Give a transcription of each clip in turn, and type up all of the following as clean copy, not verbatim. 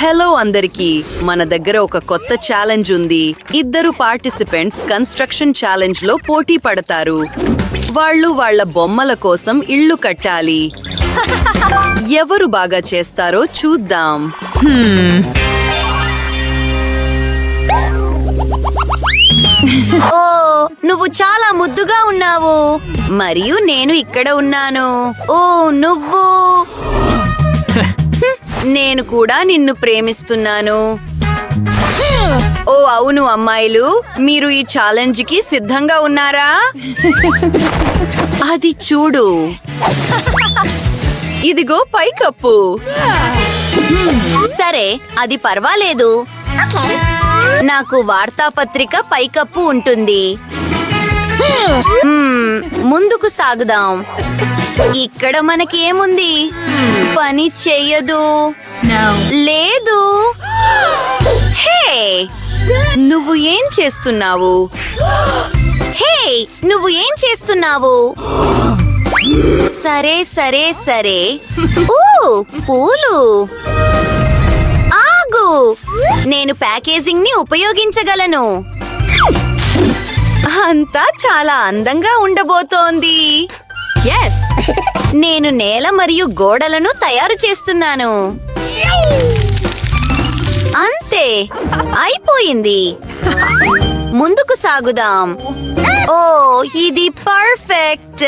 Hello అందరికీ, మన దగ్గర ఒక కొత్త ఛాలెంజ్ ఉంది. ఇద్దరు పార్టిసిపెంట్స్ కన్స్ట్రక్షన్ ఛాలెంజ్ లో పోటీ పడతారు. వాళ్ళు వాళ్ళ బొమ్మల కోసం ఇళ్ళు కట్టాలి. ఎవరు బాగా చేస్తారో చూద్దాం. ఓ, నువ్వు చాలా ముద్దుగా ఉన్నావు. మరియు నేను ఇక్కడ ఉన్నాను. ఓ, నువ్వు నేను కూడా నిన్ను ప్రేమిస్తున్నాను. ఓ అవును అమ్మాయిలు, మీరు ఈ ఛాలెంజ్ కి సిద్ధంగా ఉన్నారా? అది చూడు, ఇదిగో పైకప్పు. సరే అది పర్వాలేదు. నాకు వార్తాపత్రిక పైకప్పు ఉంటుంది. ముందుకు సాగుదాం. ఇక్కడ మనకి ఏముంది? పని చెయ్యదు. లేదు. హే, నువ్వు ఏం చేస్తున్నావు? హే, నువ్వు ఏం చేస్తున్నావు? సరే సరే సరే. ఓ, పూలు. ఆగు, నేను ప్యాకేజింగ్ ని ఉపయోగించగలను. అంతా చాలా అందంగా ఉండబోతోంది. నేను నేల మరియు గోడలను తయారు చేస్తున్నాను. అంతే, అయిపోయింది. ముందుకు సాగుదాం. ఓ, ఇది పర్ఫెక్ట్.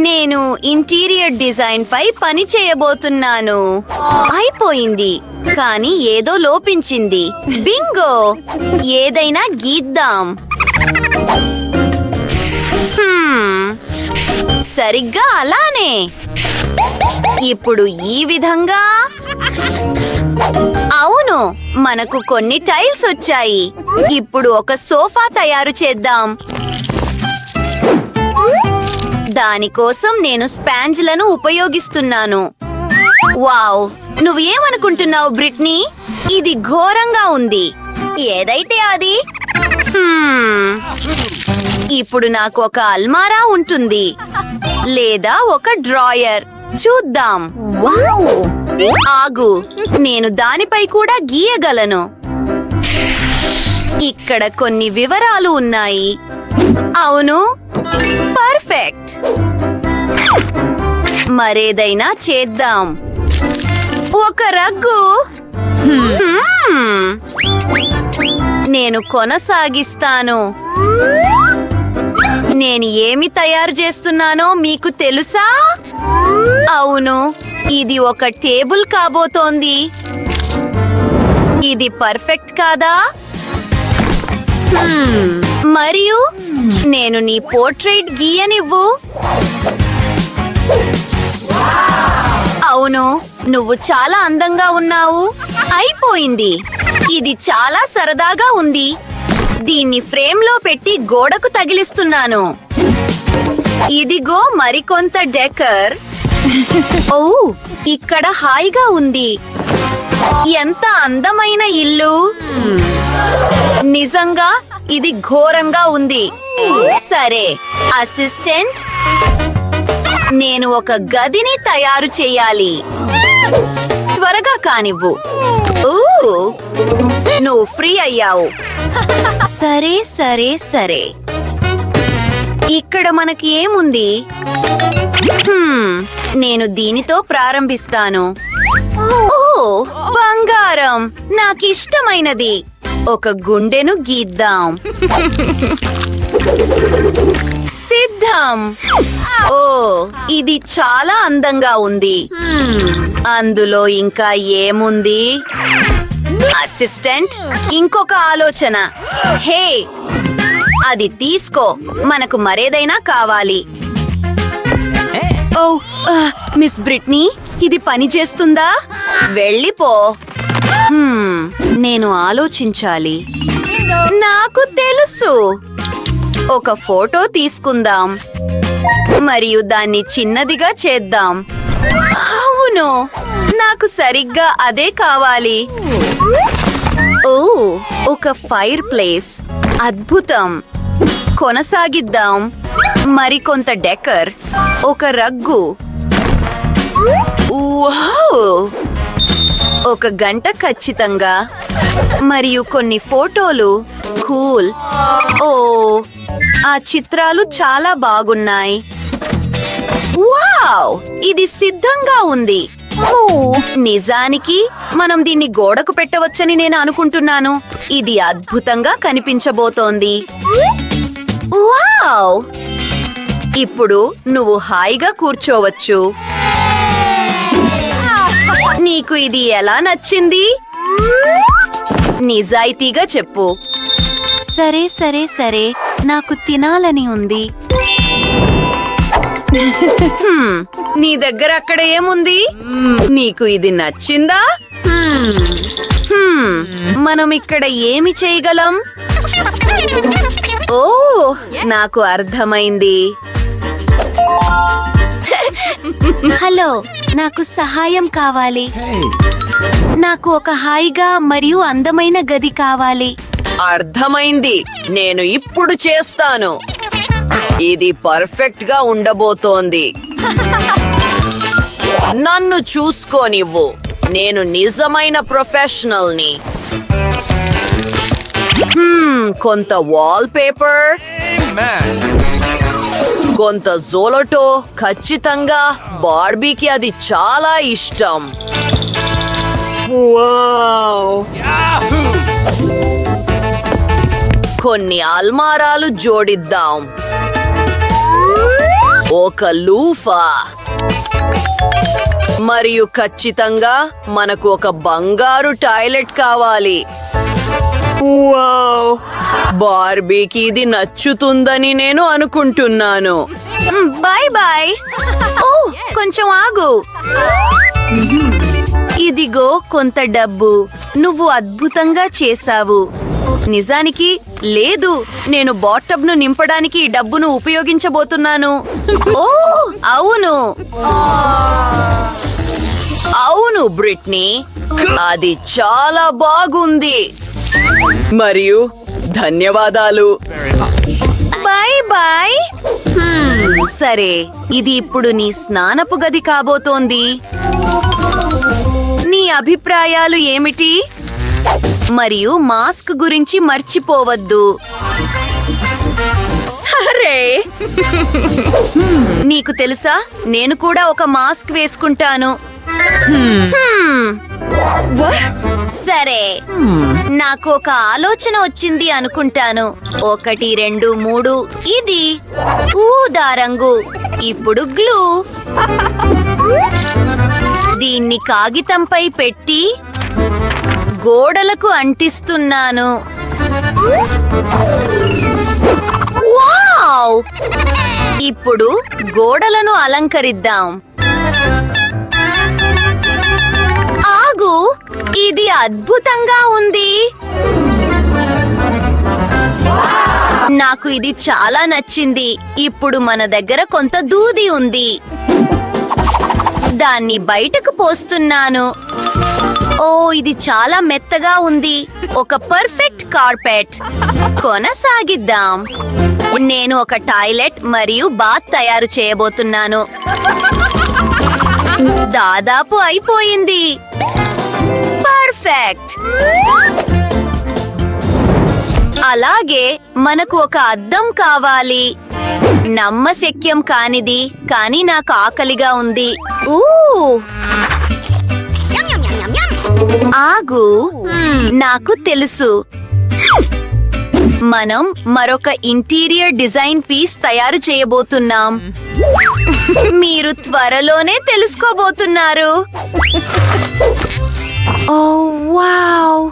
నేను ఇంటీరియర్ డిజైన్ పై పని చేయబోతున్నాను. అయిపోయింది, కానీ ఏదో లోపించింది. బింగో, ఏదైనా గీద్దాం. సరిగ్గా అలానే. ఇప్పుడు ఈ విధంగా. అవును, మనకు కొన్ని టైల్స్ వచ్చాయి. ఇప్పుడు ఒక సోఫా తయారు చేద్దాం. దానికోసం నేను స్పాంజ్లను ఉపయోగిస్తున్నాను. వావ్, నువ్వు ఏమనుకుంటున్నావు బ్రిట్నీ? ఇది ఘోరంగా ఉంది. ఏదైతే అది. ఇప్పుడు నాకు ఒక అల్మారా ఉంటుంది, లేదా ఒక డ్రాయర్. చూద్దాం. ఆగు, నేను దానిపై కూడా గీయగలను. ఇక్కడ కొన్ని వివరాలు ఉన్నాయి. అవును, పర్ఫెక్ట్. మరేదైనా చేద్దాం. ఒక రగ్గు. నేను కొనసాగిస్తాను. నేను ఏమి తయారు చేస్తున్నానో మీకు తెలుసా? అవును, ఇది ఒక టేబుల్ కాబోతోంది. ఇది పర్ఫెక్ట్ కాదా? మరియు నేను నీ పోర్ట్రైట్ గీయనివ్వు. అవును, నువ్వు చాలా అందంగా ఉన్నావు. అయిపోయింది. ఇది చాలా సరదాగా ఉంది. దీన్ని ఫ్రేమ్ లో పెట్టి గోడకు తగిలిస్తున్నాను. ఇదిగో మరికొంత డెకర్. ఓ, ఇక్కడ హాయిగా ఉంది. ఎంత అందమైన ఇల్లు. నిజంగా ఇది ఘోరంగా ఉంది. సరే అసిస్టెంట్, నేను ఒక గదిని తయారు చేయాలి. త్వరగా కానివ్వు. నువ్వు ఫ్రీ అయ్యావు. సరే సరే సరే. ఇక్కడ మనకి ఏముంది? నేను దీనితో ప్రారంభిస్తాను. ఓ, బంగారం, నాకిష్టమైనది. ఒక గుండెను గీద్దాం. సిద్ధం. ఓ, ఇది చాలా అందంగా ఉంది. అందులో ఇంకా ఏముంది? అసిస్టెంట్, ఇంకొక ఆలోచన. హే, అది తీసుకో. మనకు మరేదైనా కావాలి. ఓ, మిస్ బ్రిట్నీ, ఇది పని చేస్తుందా? వెళ్ళిపో. నేను ఆలోచించాలి. నాకు తెలుసు. ఒక ఫోటో తీసుకుందాం మరియు దాన్ని చిన్నదిగా చేద్దాం. అవును, నాకు సరిగ్గా అదే కావాలి. ఓ, ఒక ఫైర్ ప్లేస్. అద్భుతం. కొనసాగిద్దాం. మరికొంత డెకర్. ఒక రగ్గు. వావ్! 1 గంట ఖచ్చితంగా. మరియు కొన్ని ఫోటోలు. కూల్. ఓ, ఆ చిత్రాలు చాలా బాగున్నాయి. వావ్, ఇది సిద్ధంగా ఉంది. నిజానికి మనం దీన్ని గోడకు పెట్టవచ్చని నేను అనుకుంటున్నాను. ఇది అద్భుతంగా కనిపించబోతోంది. వావ్! ఇప్పుడు నువ్వు హాయిగా కూర్చోవచ్చు. నీకు ఇది ఎలా నచ్చింది? నిజాయితీగా చెప్పు. సరే సరే సరే, నాకు తినాలని ఉంది. నీ దగ్గర అక్కడ ఏముంది? నీకు ఇది నచ్చిందా? మనం ఇక్కడ ఏమి చేయగలం? ఓ, నాకు అర్థమైంది. హలో, నాకు సహాయం కావాలి. నాకు ఒక హాయిగా మరియు అందమైన గది కావాలి. అర్థమైంది, నేను ఇప్పుడు చేస్తాను. ఇది పర్ఫెక్ట్ గా ఉండబోతోంది. నన్ను చూసుకోనివ్వు, నేను నిజమైన ప్రొఫెషనల్ని. కొంత వాల్ పేపర్, కొంత జోలటో. ఖచ్చితంగా బార్బీకి అది చాలా ఇష్టం. కొన్ని అల్మారాలు జోడిద్దాం. ఒక లూఫా. మరియు ఖచ్చితంగా మనకు ఒక బంగారు టాయిలెట్ కావాలి. బార్బీకి ఇది నచ్చుతుందని నేను అనుకుంటున్నాను. Bye bye. ఓ, కొంచెం ఆగు. ఇదిగో కొంత డబ్బు. నువ్వు అద్భుతంగా చేశావు. నిజానికి లేదు, నేను బాటబ్ ను నింపడానికి ఈ డబ్బును ఉపయోగించబోతున్నాను. ఓ అవును అవును బ్రిట్నీ, అది చాలా బాగుంది. మరియు ధన్యవాదాలు. Bye bye. సరే, ఇది ఇప్పుడు నీ స్నానపు గది కాబోతోంది. నీ అభిప్రాయాలు ఏమిటి? మరియు మాస్క్ గురించి మర్చిపోవద్దు. సరే, నీకు తెలుసా, నేను కూడా ఒక మాస్క్ వేసుకుంటాను. సరే, నాకు ఒక ఆలోచన వచ్చింది అనుకుంటాను. 1 2 3. ఇది ఊదా రంగు. ఇప్పుడు గ్లూ. దీన్ని కాగితంపై పెట్టి గోడలకు అంటిస్తున్నాను. వావ్! ఇప్పుడు గోడలను అలంకరిద్దాం. ఆగు, ఇది అద్భుతంగా ఉంది. నాకు ఇది చాలా నచ్చింది. ఇప్పుడు మన దగ్గర కొంత దూది ఉంది. దాన్ని బయటకు పోస్తున్నాను. ఓ, ఇది చాలా మెత్తగా ఉంది. ఒక పర్ఫెక్ట్ కార్పెట్. కొనసాగిద్దాం. నేను ఒక టాయిలెట్ మరియు బాత్ తయారు చేయబోతున్నాను. దాదాపు అయిపోయింది. పర్ఫెక్ట్. అలాగే మనకు ఒక అద్దం కావాలి. నమ్మశక్యం కానిది, కానీ నాకు ఆకలిగా ఉంది. ఆగు, నాకు తెలుసు. మనం మరొక ఇంటీరియర్ డిజైన్ పీస్ తయారు చేయబోతున్నాం. మీరు త్వరలోనే తెలుసుకోబోతున్నారు. ఓ వావ్,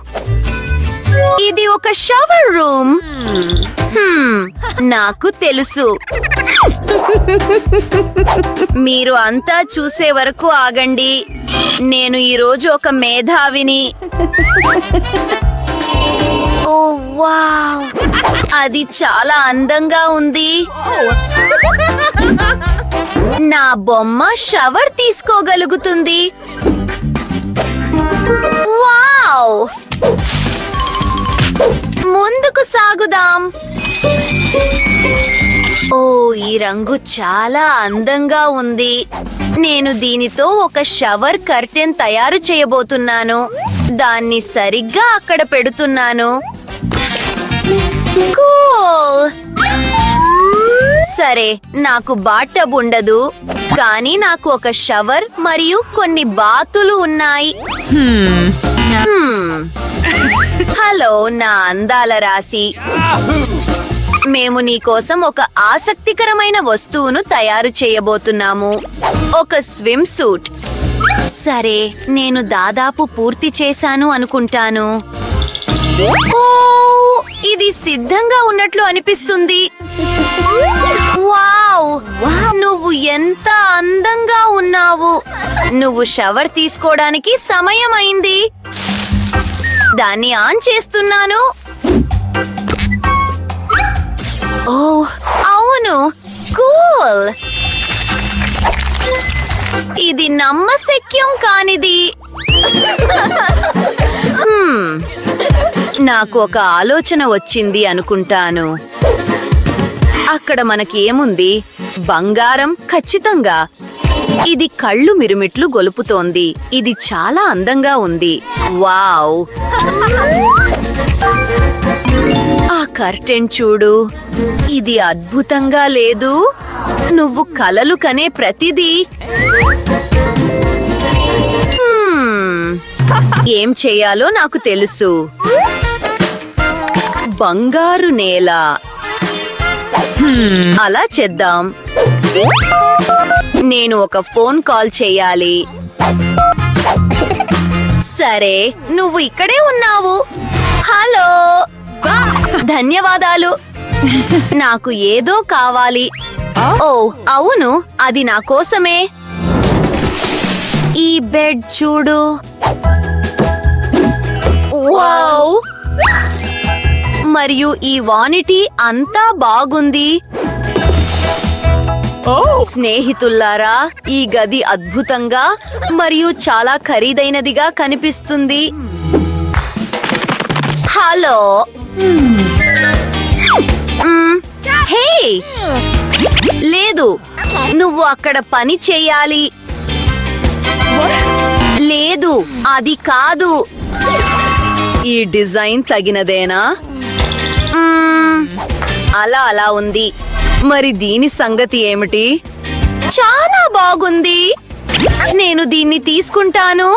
ఇది ఒక షవర్ రూమ్. నాకు తెలుసు. మీరు అంతా చూసే వరకు ఆగండి. నేను ఈరోజు ఒక మేధావిని. ఓ వావ్, అది చాలా అందంగా ఉంది. నా బొమ్మ షవర్ తీసుకోగలుగుతుంది. వావ్! ముందుకు సాగుదాం. ఓ, ఈ రంగు చాలా అందంగా ఉంది. నేను దీనితో ఒక షవర్ కర్టెన్ తయారు చేయబోతున్నాను. దాన్ని సరిగ్గా అక్కడ పెడుతున్నాను. కూల్. సరే, నాకు బాత్ టబ్ ఉండదు, కానీ నాకు ఒక షవర్ మరియు కొన్ని బాతులు ఉన్నాయి. హలో నా అందాల రాశి, మేము నీకోసం ఒక ఆసక్తికరమైన వస్తువును తయారు చేయబోతున్నాము. ఒక స్విమ్ సూట్. సరే, నేను దాదాపు పూర్తి చేశాను అనుకుంటాను. ఓ, ఇది సిద్ధంగా ఉన్నట్లు అనిపిస్తుంది. వావ్, నువ్వు ఎంత అందంగా ఉన్నావు. నువ్వు షవర్ తీసుకోవడానికి సమయం అయింది. దాన్ని ఆన్ చేస్తున్నాను. ఓ అవును, కూల్. ఇది నమ్మశక్యం కానిది. నాకు ఒక ఆలోచన వచ్చింది అనుకుంటాను. అక్కడ మనకేముంది? బంగారం, ఖచ్చితంగా. ఇది కళ్ళు మిరుమిట్లు గొలుపుతోంది. ఇది చాలా అందంగా ఉంది. వావ్, ఆ కర్టెన్ చూడు. ఇది అద్భుతంగా లేదు? నువ్వు కలలు కనే ప్రతిదీ. ఏం చేయాలో నాకు తెలుసు. బంగారు నేల. అలా చేద్దాం. నేను ఒక ఫోన్ కాల్ చేయాలి. సరే, నువ్వు ఇక్కడే ఉన్నావు. హలో, ధన్యవాదాలు. నాకు ఏదో కావాలి. ఓ అవును, అది నా కోసమే. ఈ బెడ్ చూడు. వావ్, మరియు ఈ వానిటీ అంతా బాగుంది. స్నేహితుల్లారా, ఈ గది అద్భుతంగా మరియు చాలా ఖరీదైనదిగా కనిపిస్తుంది. హలో. హే, లేదు, నువ్వు అక్కడ పని చేయాలి. లేదు, అది కాదు. ఈ డిజైన్ తగినదేనా? అలా ఉంది. మరి దీని సంగతి ఏమిటి? చాలా బాగుంది. నేను దీన్ని తీసుకుంటాను.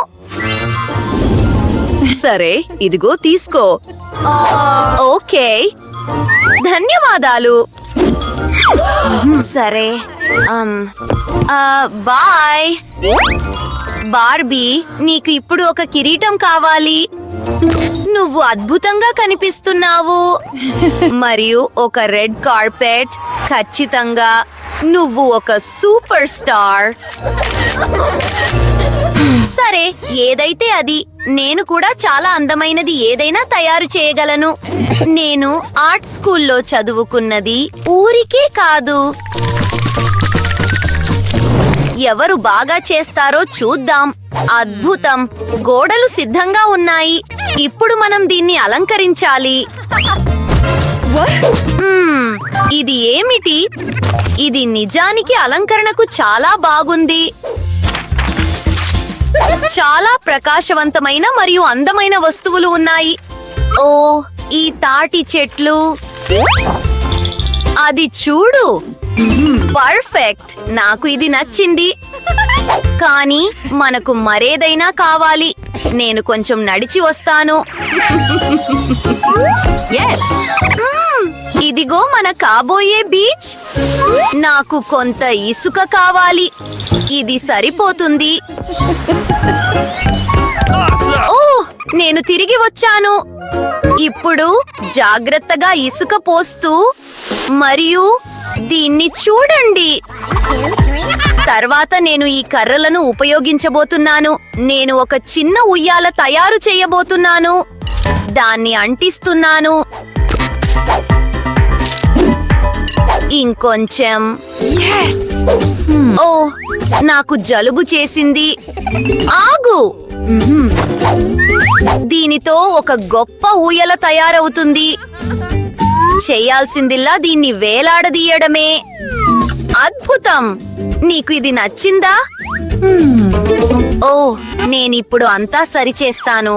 సరే, ఇదిగో తీసుకో. ఓకే, ధన్యవాదాలు. సరే, బాయ్. బార్బీ, నీకు ఇప్పుడు ఒక కిరీటం కావాలి. నువ్వు అద్భుతంగా కనిపిస్తున్నావు. మరియు ఒక రెడ్ కార్పెట్. ఖచ్చితంగా నువ్వు ఒక సూపర్ స్టార్. సరే, ఏదైతే అది. నేను కూడా చాలా అందమైనది ఏదైనా తయారు చేయగలను. నేను ఆర్ట్ స్కూల్లో చదువుకున్నది ఊరికే కాదు. ఎవరు బాగా చేస్తారో చూద్దాం. అద్భుతం, గోడలు సిద్ధంగా ఉన్నాయి. ఇప్పుడు మనం దీన్ని అలంకరించాలి. ఇది ఏమిటి? ఇది నిజానికి అలంకరణకు చాలా బాగుంది. చాలా ప్రకాశవంతమైన మరియు అందమైన వస్తువులు ఉన్నాయి. ఓ, ఈ తాటి చెట్లు. అది చూడు. పర్ఫెక్ట్, నాకు ఇది నచ్చింది. కానీ మనకు మరేదైనా కావాలి. నేను కొంచెం నడిచి వస్తాను. ఇదిగో మన కాబోయే బీచ్. నాకు కొంత ఇసుక కావాలి. ఇది సరిపోతుంది. ఓ, నేను తిరిగి వచ్చాను. ఇప్పుడు జాగ్రత్తగా ఇసుక పోస్తూ మరియు దీన్ని చూడండి. తర్వాత నేను ఈ కర్రలను ఉపయోగించబోతున్నాను. నేను ఒక చిన్న ఉయ్యాల తయారు చేయబోతున్నాను. దాన్ని అంటిస్తున్నాను. ఇంకొంచెం. ఓ, నాకు జలుబు చేసింది. ఆగు. దీనితో ఒక గొప్ప ఊయల తయారవుతుంది. చేయాల్సిందిల్లా దీన్ని వేలాడదీయడమే. అద్భుతం! నీకు ఇది నచ్చిందా? ఓ, నేనిప్పుడు అంతా సరిచేస్తాను.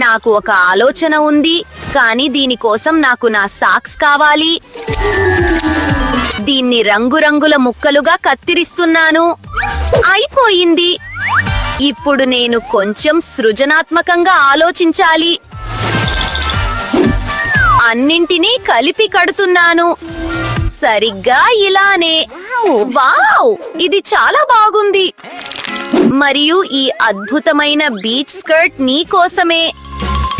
నాకు ఒక ఆలోచన ఉంది, కానీ దీనికోసం నాకు నా సాక్స్ కావాలి. దీన్ని రంగురంగుల ముక్కలుగా కత్తిరిస్తున్నాను. అయిపోయింది. ఇప్పుడు నేను కొంచెం సృజనాత్మకంగా ఆలోచించాలి. అన్నింటినీ కలిపి కడుతున్నాను. సరిగ్గా ఇలానే. వావ్, ఇది చాలా బాగుంది. మరియు ఈ అద్భుతమైన బీచ్ స్కర్ట్ నీ కోసమే.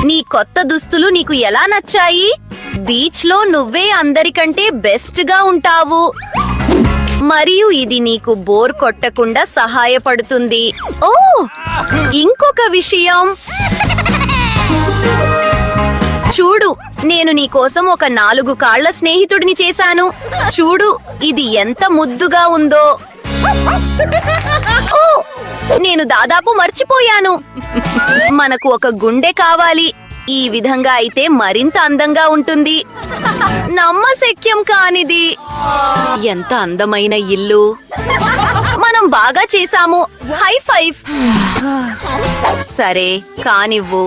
నీ కొత్త దుస్తులు నీకు ఎలా నచ్చాయి? బీచ్ లో నువ్వే అందరికంటే బెస్ట్ గా ఉంటావు. మరియు ఇది నీకు బోర్ కొట్టకుండా సహాయపడుతుంది. ఓ, ఇంకొక విషయం చూడు, నేను నీ కోసం ఒక 4 కాళ్ల స్నేహితుడిని చేశాను. చూడు, ఇది ఎంత ముద్దుగా ఉందో. ఓ, నేను దాదాపు మర్చిపోయాను. మనకు ఒక గుండె కావాలి. ఈ విధంగా అయితే మరింత అందంగా ఉంటుంది. నమ్మశక్యం కానిది. ఎంత అందమైన ఇల్లు. మనం బాగా చేశాము. High five. సరే, కానివ్వు.